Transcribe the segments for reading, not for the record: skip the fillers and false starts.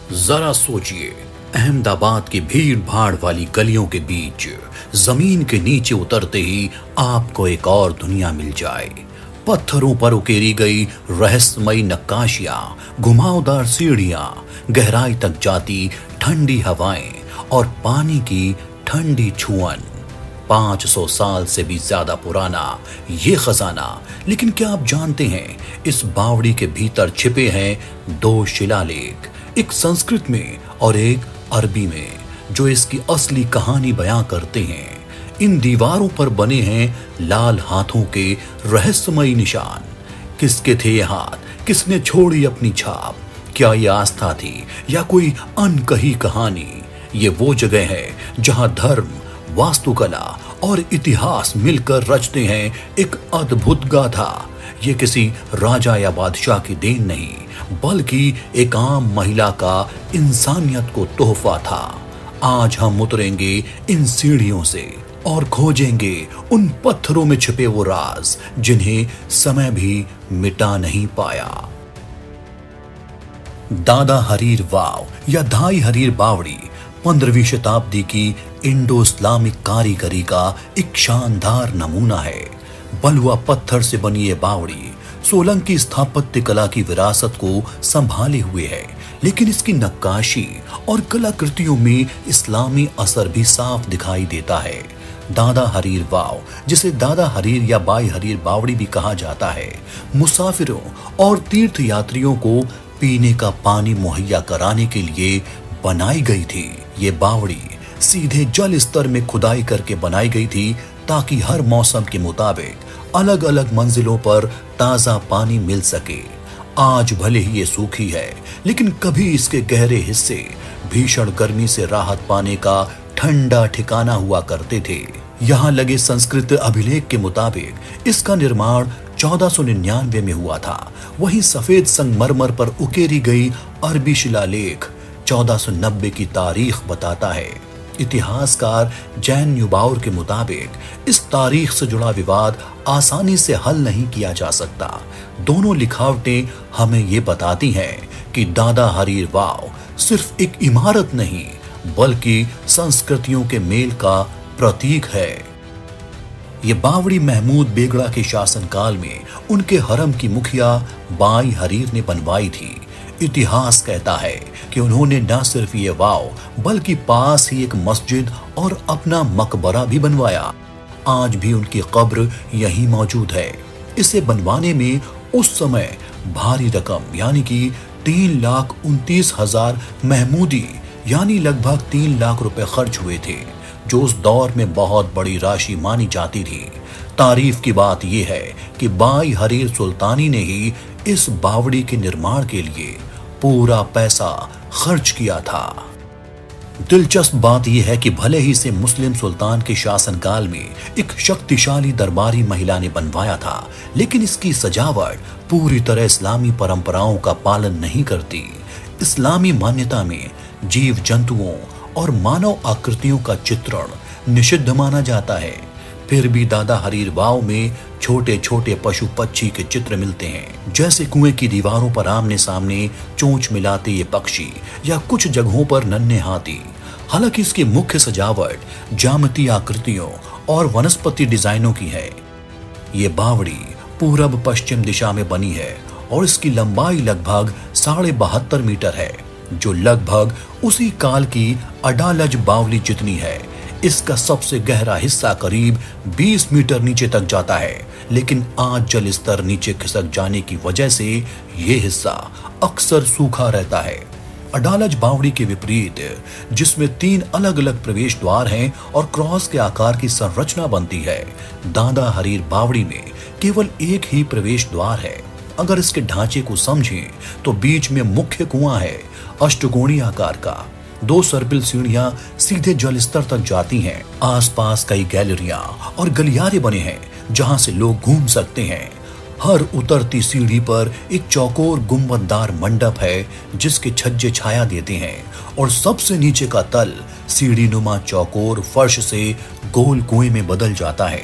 जरा सोचिए, अहमदाबाद की भीड़ भाड़ वाली गलियों के बीच जमीन के नीचे उतरते ही आपको एक और दुनिया मिल जाए। पत्थरों पर उकेरी गई रहस्यमयी नक्काशियां, घुमावदार सीढ़ियां, गहराई तक जाती ठंडी हवाएं और पानी की ठंडी छुअन। 500 साल से भी ज्यादा पुराना ये खजाना। लेकिन क्या आप जानते हैं, इस बावड़ी के भीतर छिपे हैं 2 शिलालेख, एक संस्कृत में और एक अरबी में, जो इसकी असली कहानी बयां करते हैं। इन दीवारों पर बने हैं लाल हाथों के रहस्यमयी निशान। किसके थे ये हाथ? किसने छोड़ी अपनी छाप? क्या ये आस्था थी या कोई अनकही कहानी? ये वो जगह है जहां धर्म, वास्तुकला और इतिहास मिलकर रचते हैं एक अद्भुत गाथा। ये किसी राजा या बादशाह की देन नहीं, बल्कि एक आम महिला का इंसानियत को तोहफा था। आज हम उतरेंगे इन सीढ़ियों से और खोजेंगे उन पत्थरों में छिपे वो राज जिन्हें समय भी मिटा नहीं पाया। दादा हरीर वाव या धाई हरीर बावड़ी 15वीं शताब्दी की इंडो इस्लामिक कारीगरी का एक शानदार नमूना है। बलुआ पत्थर से बनी ये बावड़ी सोलंकी स्थापत्य कला की विरासत को संभाले हुए है, लेकिन इसकी नक्काशी और कलाकृतियों में इस्लामी असर भी साफ दिखाई देता है। दादा हरीर वाव, जिसे दादा हरीर या बाई हरीर बावड़ी भी कहा जाता है, मुसाफिरों और तीर्थ यात्रियों को पीने का पानी मुहैया कराने के लिए बनाई गई थी। ये बावड़ी सीधे जल स्तर में खुदाई करके बनाई गई थी, ताकि हर मौसम के मुताबिक अलग अलग मंजिलों पर ताजा पानी मिल सके। आज भले ही ये सूखी है, लेकिन कभी इसके गहरे हिस्से भीषण गर्मी से राहत पाने का ठंडा ठिकाना हुआ करते थे। यहाँ लगे संस्कृत अभिलेख के मुताबिक इसका निर्माण 1499 में हुआ था। वहीं सफेद संगमरमर पर उकेरी गई अरबी शिलालेख 1490 की तारीख बताता है। इतिहासकार जैन न्यूबाउर के मुताबिक इस तारीख से जुड़ा विवाद आसानी से हल नहीं किया जा सकता। दोनों लिखावटें हमें ये बताती हैं कि दादा हरीर वाव सिर्फ एक इमारत नहीं, बल्कि संस्कृतियों के मेल का प्रतीक है। ये बावड़ी महमूद बेगड़ा के शासनकाल में उनके हरम की मुखिया बाई हरीर ने बनवाई थी। इतिहास कहता है कि उन्होंने न सिर्फ ये वाव, बल्कि पास ही एक मस्जिद और अपना मकबरा भी बनवाया। आज भी उनकी कब्र यहीं मौजूद है। इसे बनवाने में उस समय भारी रकम यानी कि 3,29,000 महमूदी यानी लगभग 3 लाख रुपए खर्च हुए थे, जो उस दौर में बहुत बड़ी राशि मानी जाती थी। तारीफ की बात यह है कि बाई हरीर सुल्तानी ने ही इस बावड़ी के निर्माण के लिए पूरा पैसा खर्च किया था। दिलचस्प बात यह है कि भले ही इसे मुस्लिम सुल्तान के शासनकाल में एक शक्तिशाली दरबारी महिला ने बनवाया था, लेकिन इसकी सजावट पूरी तरह इस्लामी परंपराओं का पालन नहीं करती। इस्लामी मान्यता में जीव जंतुओं और मानव आकृतियों का चित्रण निषिद्ध माना जाता है। फिर भी दादा हरीर वाव में छोटे छोटे पशु पक्षी के चित्र मिलते हैं, जैसे कुएं की दीवारों पर आमने सामने चोंच मिलाते ये पक्षी या कुछ जगहों पर नन्हे हाथी। हालांकि इसकी मुख्य सजावट ज्यामितीय आकृतियों और वनस्पति डिजाइनों की है। ये बावड़ी पूरब पश्चिम दिशा में बनी है और इसकी लंबाई लगभग 72.5 मीटर है, जो लगभग उसी काल की अडालज बावली जितनी है। इसका सबसे गहरा हिस्सा करीब 20 मीटर नीचे तक जाता है, लेकिन आज जल स्तर नीचे खिसक जाने की वजह से यह हिस्सा अक्सर सूखा रहता है। अडालज बावड़ी के विपरीत, जिसमें 3 अलग अलग प्रवेश द्वार हैं और क्रॉस के आकार की संरचना बनती है, दादा हरीर बावड़ी में केवल एक ही प्रवेश द्वार है। अगर इसके ढांचे को समझें तो बीच में मुख्य कुआं है, अष्टकोणीय आकार का। 2 सर्पिल सीढ़ियां सीधे जल स्तर तक जाती हैं। आसपास कई गैलरियां और गलियारे बने हैं जहां से लोग घूम सकते हैं। हर उतरती सीढ़ी पर एक चौकोर गुंबददार मंडप है, जिसके छज्जे छाया देते हैं, और सबसे नीचे का तल सीढ़ी नुमा चौकोर फर्श से गोल कुएं में बदल जाता है।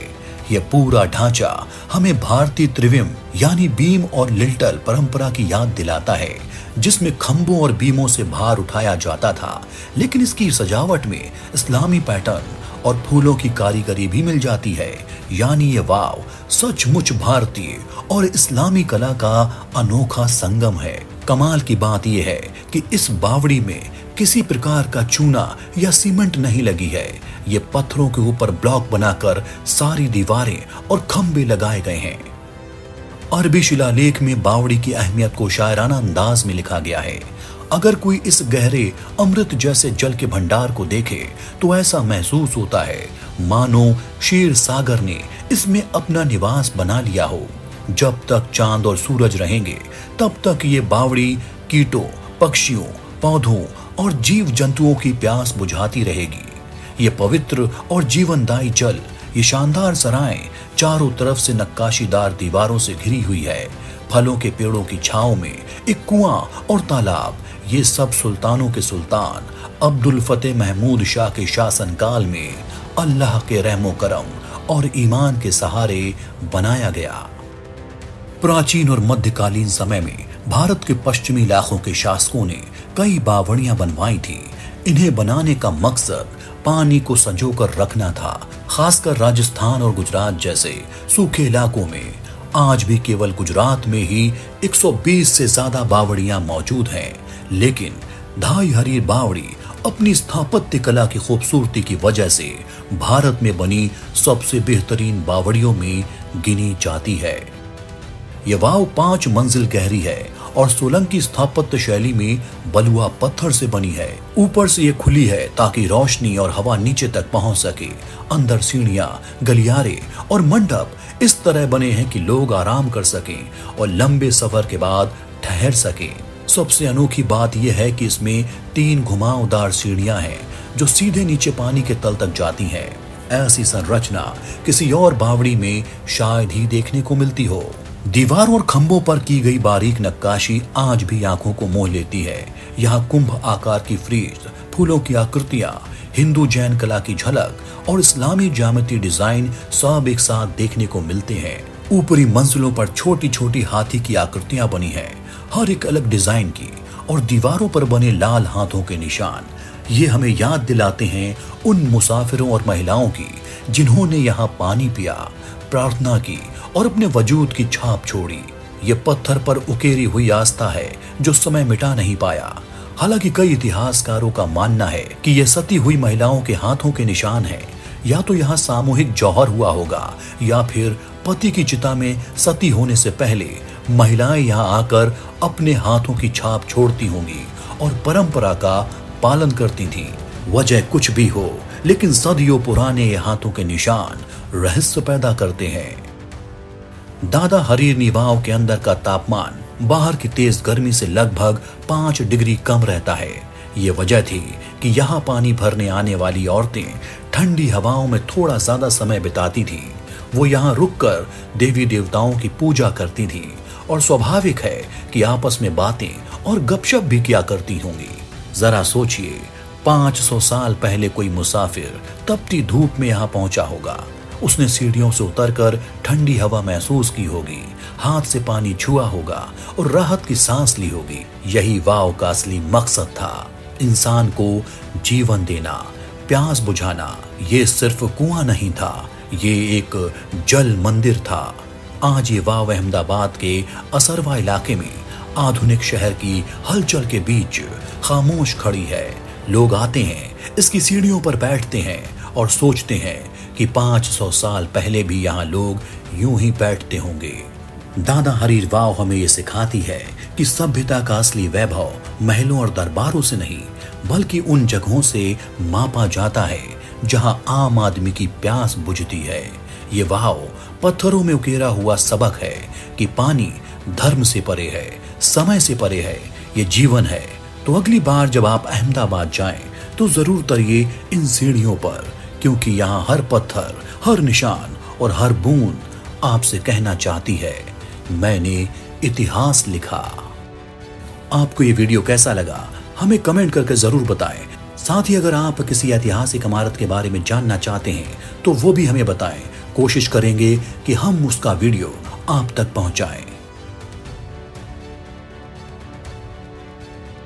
ये पूरा ढांचा हमें भारतीय त्रिविम यानी बीम और लिंटल परंपरा की याद दिलाता है, जिसमें खंभों और बीमों से भार उठाया जाता था, लेकिन इसकी सजावट में इस्लामी पैटर्न और फूलों की कारीगरी भी मिल जाती है। यानी ये वाव सचमुच भारतीय और इस्लामी कला का अनोखा संगम है। कमाल की बात यह है कि इस बावड़ी में किसी प्रकार का चूना या सीमेंट नहीं लगी है। ये पत्थरों के ऊपर ब्लॉक बनाकर सारी दीवारें और खंभे लगाए गए हैं। अरबी शिलालेख में बावड़ी की अहमियत को शायराना अंदाज में लिखा गया है। अगर कोई इस गहरे अमृत जैसे जल के भंडार को देखे तो ऐसा महसूस होता है मानो क्षीर सागर ने इसमें अपना निवास बना लिया हो। जब तक चांद और सूरज रहेंगे तब तक ये बावड़ी कीटों, पक्षियों, पौधों और जीव जंतुओं की प्यास बुझाती रहेगी। ये पवित्र और जीवनदायी जल, ये शानदार सराय चारों तरफ से नक्काशीदार दीवारों से घिरी हुई है। फलों के पेड़ों की छांव में एक कुआं और तालाब, ये सब सुल्तानों के सुल्तान अब्दुल फतेह महमूद शाह के शासनकाल में अल्लाह के रहमो करम और ईमान के सहारे बनाया गया। प्राचीन और मध्यकालीन समय में भारत के पश्चिमी इलाकों के शासकों ने कई बावड़ियां बनवाई थी। इन्हें बनाने का मकसद पानी को संजोकर रखना था। खासकर राजस्थान और गुजरात जैसे सूखे इलाकों में आज भी केवल गुजरात में ही 120 से ज्यादा बावड़ियां मौजूद हैं। लेकिन धाई हरीर बावड़ी अपनी स्थापत्य कला की खूबसूरती की वजह से भारत में बनी सबसे बेहतरीन बावड़ियों में गिनी जाती है। यह वाव 5 मंजिल गहरी है और सोलंकी स्थापत्य शैली में बलुआ पत्थर से बनी है। ऊपर से ये खुली है ताकि रोशनी और हवा नीचे तक पहुंच सके। अंदर सीढ़ियां, गलियारे और मंडप इस तरह बने हैं कि लोग आराम कर सकें और लंबे सफर के बाद ठहर सकें। सबसे अनोखी बात यह है कि इसमें 3 घुमावदार सीढ़ियां हैं जो सीधे नीचे पानी के तल तक जाती हैं। ऐसी संरचना किसी और बावड़ी में शायद ही देखने को मिलती हो। दीवारों और खंभों पर की गई बारीक नक्काशी आज भी आंखों को मोह लेती है। यहाँ कुंभ आकार की फ्रीज, फूलों की आकृतियां, हिंदू जैन कला की झलक और इस्लामी ज्यामिति डिजाइन सब एक साथ देखने को मिलते हैं। ऊपरी मंजिलों पर छोटी छोटी हाथी की आकृतियां बनी हैं, हर एक अलग डिजाइन की, और दीवारों पर बने लाल हाथों के निशान ये हमें याद दिलाते हैं उन मुसाफिरों और महिलाओं की जिन्होंने यहाँ पानी पिया, प्रार्थना की और अपने वजूद की छाप छोड़ी। ये पत्थर पर उकेरी हुई आस्था है जो समय मिटा नहीं पाया। हालांकि कई इतिहासकारों का मानना है कि ये सती हुई महिलाओं के हाथों के निशान हैं। या तो यहाँ सामूहिक जौहर हुआ होगा या फिर पति की चिता में सती होने से पहले महिलाएं यहाँ आकर अपने हाथों की छाप छोड़ती होंगी और परंपरा का पालन करती थीं। वजह कुछ भी हो, लेकिन सदियों पुराने ये हाथों के निशान रहस्य पैदा करते हैं। दादा हरीरनी वाव के अंदर का तापमान बाहर की तेज गर्मी से लगभग 5 डिग्री कम रहता है। ये वजह थी कि यहाँ पानी भरने आने वाली औरतें ठंडी हवाओं में थोड़ा ज्यादा समय बिताती थी। वो यहाँ रुककर देवी देवताओं की पूजा करती थी और स्वाभाविक है कि आपस में बातें और गपशप भी किया करती होंगी। जरा सोचिए, 500 साल पहले कोई मुसाफिर तपती धूप में यहाँ पहुंचा होगा। उसने सीढ़ियों से उतरकर ठंडी हवा महसूस की होगी, हाथ से पानी छुआ होगा और राहत की सांस ली होगी। यही वाव का असली मकसद था, इंसान को जीवन देना, प्यास बुझाना। ये सिर्फ कुआं नहीं था, ये एक जल मंदिर था। आज ये वाव अहमदाबाद के असरवा इलाके में आधुनिक शहर की हलचल के बीच खामोश खड़ी है। लोग आते हैं, इसकी सीढ़ियों पर बैठते हैं और सोचते हैं कि 500 साल पहले भी यहाँ लोग यूं ही बैठते होंगे। दादा हरीर वाव हमें ये सिखाती है कि सभ्यता का असली वैभव महलों और दरबारों से नहीं, बल्कि उन जगहों से मापा जाता है जहां आम आदमी की प्यास बुझती है। ये वाव पत्थरों में उकेरा हुआ सबक है कि पानी धर्म से परे है, समय से परे है, ये जीवन है। तो अगली बार जब आप अहमदाबाद जाएं तो जरूर उतरिए इन सीढ़ियों पर, क्योंकि यहाँ हर पत्थर, हर निशान और हर बूंद आपसे कहना चाहती है, मैंने इतिहास लिखा। आपको ये वीडियो कैसा लगा हमें कमेंट करके जरूर बताएं। साथ ही अगर आप किसी ऐतिहासिक इमारत के बारे में जानना चाहते हैं तो वो भी हमें बताएं। कोशिश करेंगे कि हम उसका वीडियो आप तक पहुंचाएं।